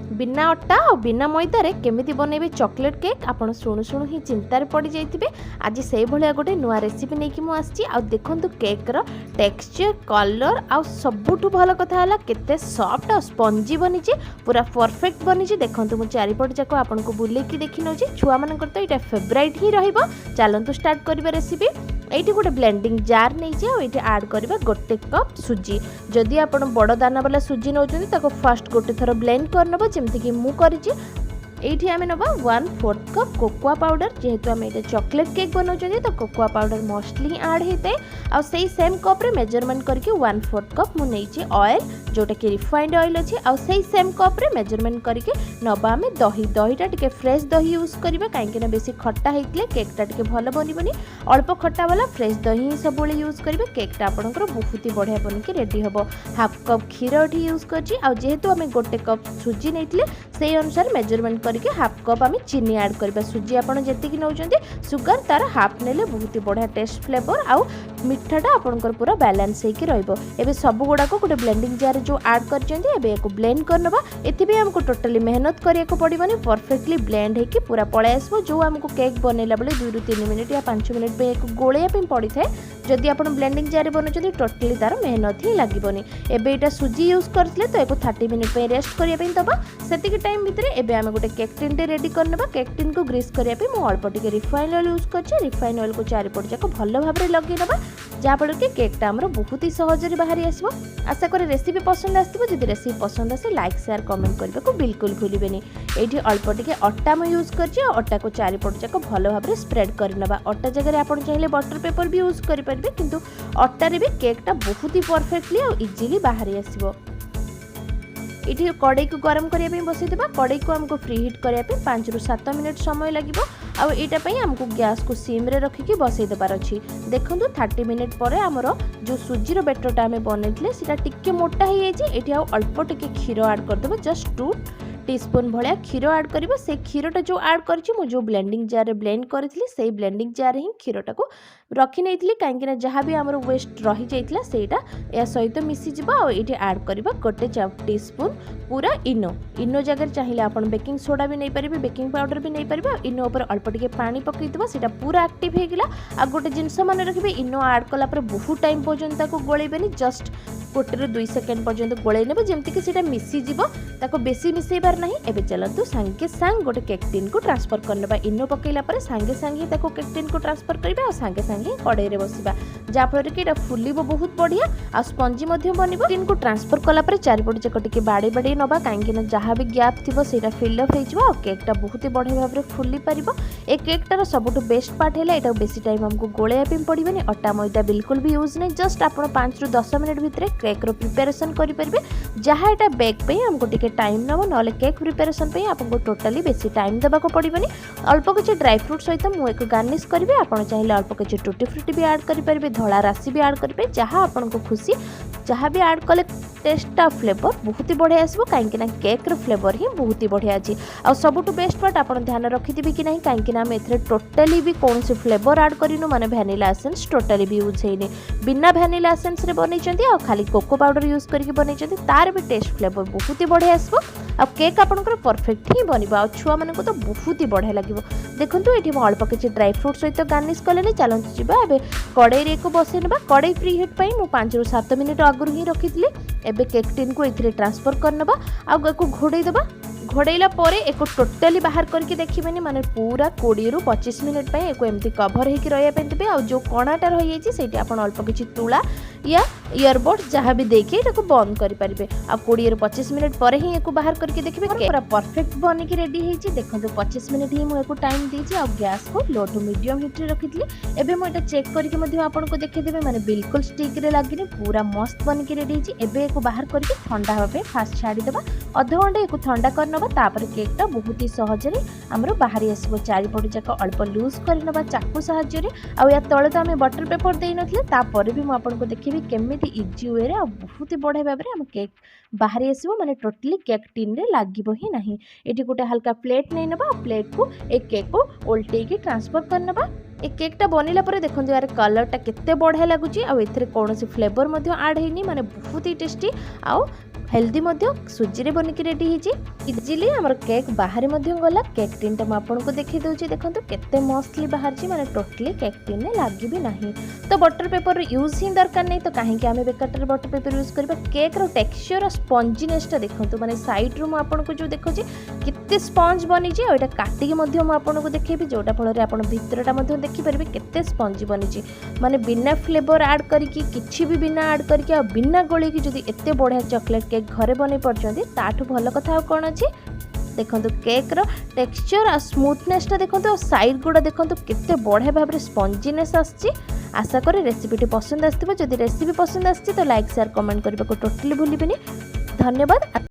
बिना अटा और बिना मैदारे केमिति बनैबे चॉकलेट केक आपण शुणु शुणु ही चिंतार पड़ जाइथिबे। आज से भलिया गोटे नुआ रेसिपी नहीं कि आसी आ देखंतु केक रो टेक्सचर कलर आ सबुठु भल कथा हला केते सॉफ्ट और स्पंजी बनिची पूरा परफेक्ट बनिची। देखंतु मु चारिपट जाक आपन को बुलेकी देखि नउची छुआ मानकर तो एटा फेवरेट ही रहिबो। चलंतु स्टार्ट करिबे रेसिपी। एठी गोटे ब्लेंडिंग जार नहीं जाओ एठी ऐड करबा गोटे कप सुजी। जदि आपण बड़ दाना वाला सुजी नउचंती ताको फर्स्ट गोटे थरो ब्लेंड करनबो जेमति कि मु करिची। एठी आमे नबा 1/4 कप कोकोआ पाउडर। जेहेतु आमे एटा चॉकलेट केक बनाउचंती तो कोकोआ पाउडर मोस्टली ऐड हेते। आ सेही सेम कप रे मेजरमेंट करके 1/4 कप मु नेइची ऑयल जोटा कि रिफाइंड ऑयल अछि। आ सेही सेम कप रे मेजरमेंट करके नबा आमे दही। दहीटा टिके फ्रेश दही यूज करबा काहेकि ना बेसी खट्टा हेतले केकटा टिके भलो बनिबनी। अल्प खट्टा वाला फ्रेश दही ही सब यूज करबा केकटा आपनकर बहुत ही बढ़िया बनिके रेडी हबो। हाफ कप क्षीर एठी यूज करछि। आ जेहेतु आमे गोटे कप सुजी नेइतले सेही अनुसार मेजरमेंट करके हाफ कप आमे चीनी ऐड करबा। सुजी आपण जेति कि नउचंती सुगर तार हाफ नेले बहुत ही बढ़िया टेस्ट फ्लेवर आ मिठाटा आपनकर पूरा बैलेंस हेकि रहइबो। एबे सब गुडा को गोटे ब्लेंडिंग जार जो ऐड करचंती एबे एको ब्लेंड करनबा। एथिबे हमको टोटली मेहनत करिया को पड़िबनी। परफेक्टली ब्लेंड हेकि पूरा पळे आसबो। जो हमको केक बनेला बेले 2 ରୁ 3 मिनिट या 5 मिनिट पे एको गोळेया पे पड़ी थाए। जदि आपण ब्लेंडिंग जार बनउचंती टोटली तार मेहनत ही लागिबनी। एबे एटा सुजी यूज करथले तो एको 30 मिनिट पे रेस्ट करिया पे दबा। सेतिक टाइम भितरे एबे हम गोटे केक टिन टे रेडी करनबा। केक टिन को ग्रीस करिया पे मु अल्प टिके रिफाइंड ऑयल यूज करछि। रिफाइंड ऑयल को चारिपट जाक भलो भाबरे लगे नबा जाफल कि केकटा हमर बहुत ही सहजरे बाहरी आसबो। आशा करे रेसिपी पसंद आसथिबो। जदि रेसिपी पसंद आसे लाइक शेयर कमेंट करबे को बिल्कुल भूलिबेनी। एठी अल्प टिके अट्टा म यूज करछि। अट्टा को चारिपट जाक भलो भाबरे स्प्रेड करनबा। अट्टा जगह रे आपण चाहिले बटर पेपर भी यूज करि परबे किंतु अट्टा रे भी केकटा बहुत ही परफेक्टली और इजीली बाहरी आसीबो। इठी कड़ाई को गरम करिया पे बसै देबा। कड़ाई को हमको फ्री हीट करिया पे 5 ରୁ 7 मिनिट समय लागिबो। आ एटा पई हमको गैस को सिम रे रखिकी बसै देबार अछि। देखंतु 30 मिनिट परे हमरो जो सुजी रो बैटरटा हमें बनैतले सेटा टिके मोटा हे जायछि। एठी आ अल्प टिके खीर ऐड कर देबो। जस्ट 2 टीस्पून भलिया खीर ऐड करिबो। से खीरटा जो ऐड करछि मु जो ब्लेंडिंग जार रे ब्लेंड करथिली सेही ब्लेंडिंग जार रे ही खीरटा को रखि नैथिली काहेकि ना जहाँ भी हमरो वेस्ट रहि जाइतला सेटा या सहित मिसी जिबा। आ एठी ऐड करबा गोटे टीस्पून पूरा इनो। इनो जगह चाहिए आपण बेकिंग सोडा भी नहीं पारिबे बेकिंग पाउडर भी नहीं पारिबे। इनो ऊपर अल्प टिके पानी पकई देबा सेटा पूरा एक्टिव हे गेला। आ गोटे जिंस माने रखिबे इनो ऐड कला पर बहुत टाइम पर्यंत ताको गोळेबेनी। जस्ट 1 ରୁ 2 सेकंड पर्यंत गोळेइ नेबे जेमति कि सेटा मिसी जिवो। ताको बेसी मिसेबार नाही। एबे चलंतु सांगे सांग गोटे केक टिन को ट्रांसफर करनबा। इनो पकैला पर सांगे सांगे ताको केक टिन को ट्रांसफर करबा। आ सांगे सांगे कड़ाई रे बसिबा जाफल कि एटा फुलिबो बहुत बढ़िया आ स्पंजी मध्ये बनिबो। टिन को ट्रांसफर कला पर चारिपट जक टिके बाडे बाडे नबा काहेकि ना जहाँ भी गैप थिबो सेटा फिल अप हेजिबो। आ केकटा बहुत ही बढ़िया भाबरे फुली परिबो। ए केकटार सबुठु बेस्ट पार्ट हैला एटा बेसी टाइम हमको गोळेया पे पड़िबनी। अटा मैदा बिल्कुल भी यूज नहीं। जस्ट आपण 5 ରୁ 10 मिनिट भितरे केक रो प्रिपरेशन करि परिबे। जहाँ एटा बेक पे हमको टिके टाइम नबो नले केक प्रिपरेशन पे आपको टोटली बेसी टाइम देबा को पड़िबनी। अल्प किछि ड्राई फ्रूट सहित मु एक गार्निश करबे। आपण चाहिले अल्प किछि टूटी फ्रूटी भी ऐड करि परिबे। धळा राशि भी ऐड करिबे जहाँ आपण को खुशी। जहाँ भी ऐड कले टेस्ट आ फ्लेवर बहुत ही बढ़िया आसबो काहेकि ना केक रो फ्लेवर ही बहुत ही बढ़िया अछि। आ सबुठु बेस्ट पार्ट आपण ध्यान रखिथिबे कि नहीं काहेकि ना हम एथरे टोटली भी कोनसे फ्लेवर ऐड करिनु माने वैनिला एसेंस टोटली भी यूज हेइनी। बिना वैनिला एसेंस रे बनैचंती आ खाली कोको पाउडर यूज करके बनैचंती तार भी टेस्ट फ्लेवर बहुत ही बढ़िया आसबो। आ केक आपनकर परफेक्ट ही बनिबो। आ छुआ माने को तो बहुत ही बढ़िया लागिबो। देखंतु एठी म अल्प किछि ड्राई फ्रूट सहित गार्निश कलेनी। चलंतु जिबा एबे कड़ाई रे को बसै नबा। कड़ाई फ्री हीट पई मु 5 ରୁ 7 मिनिट आगुर ही रखितली। एबे केक टिन को एथिरे ट्रांसफर करनबा। आ को घोड़ै दबा। घोड़ैला परे एको टोटली बाहर करके देखिबेनी माने पूरा 20 ରୁ 25 मिनिट पई एको एमती कवर हेकि रहया पे देबे। आ जो कणाटा रहि जायछि सेठी आपण अल्प किछि तुला या इयरबड्स जहाँ भी देके एटाको बंद करि परिबे। आ 20 ରୁ 25 मिनिट परे ही एको बाहर करके देखिबे पूरा परफेक्ट बनि कि रेडी हेछि। देखंतु 25 मिनिट ही मु एको टाइम देछि। आ गैस को लो टू मीडियम हीट रे रखितली। एबे मु एटा चेक करके मध्ये आपण को देखै देबे माने बिल्कुल स्टिक रे लागिनी पूरा मस्त बनि कि रेडी हेछि। एबे एको बाहर करके ठंडा होबे फास्ट छाडी देबा। आधा घंटा एको ठंडा करनबा। तापर केकटा बहुत ही सहजरे हमरो बाहरी आसबो। चारिपट जाक अल्प लूज करनबा चाकू सहाय्य रे। आ या तळे तो हमें बटर पेपर देइ नथले तापर भी मु आपण को देखिबी केमिति इजी वे रे आ बहुत ही बढ़िया भाबरे हम केक बाहरी आसबो माने टोटली केक टिन रे लागिबो ही नाही। एठी गोटे हल्का प्लेट नै नबा। प्लेट को एक केक को उल्टे के ट्रांसफर करनबा। ए केकटा बनिला परे देखंतु यार कलरटा केते बढ़िया लागुची। आ एथरे कोनोसी फ्लेवर मध्ये ऐड हेनी माने बहुत ही टेस्टी। आ हेल्दी सुजी बनिकी रेडी होइछि इजिली हमर केक बाहर गला केक टिन टा आपको देखी दूची देखो केते मस्तली बाहर माने टोटली केक टिन में लगी भी नहीं। तो बटर पेपर यूज ही दरकार नहीं तो कहीं आम बेकार बटर पेपर यूज करबा। केक रो टेक्सचर और स्पंजीनेसटा देखो माने साइड रू आपको जो देखो केते स्पंज बनी एटा काटिकी आपको देखेबी जोटा फल आप भितरटा देखिपारे केते स्पंजी बनी माने बिना फ्लेवर ऐड करके किछि भी बिना ऐड करके बिना गोली की जदि एते बढ़िया चॉकलेट केक घरे बनै परछंती ताठू भल कथा कौन अच्छी। देखो केक रो टेक्सचर आ स्मूथनेसटा देखो और साइड गुड़ा देखो केते बढ़िया भाव में स्पंजीनेस आछि। आशा करी रेसिपीटी पसंद आसथिबो। जदि रेसिपी पसंद आछि तो लाइक शेयर कमेंट करने को टोटली भूलिबेनी। धन्यवाद।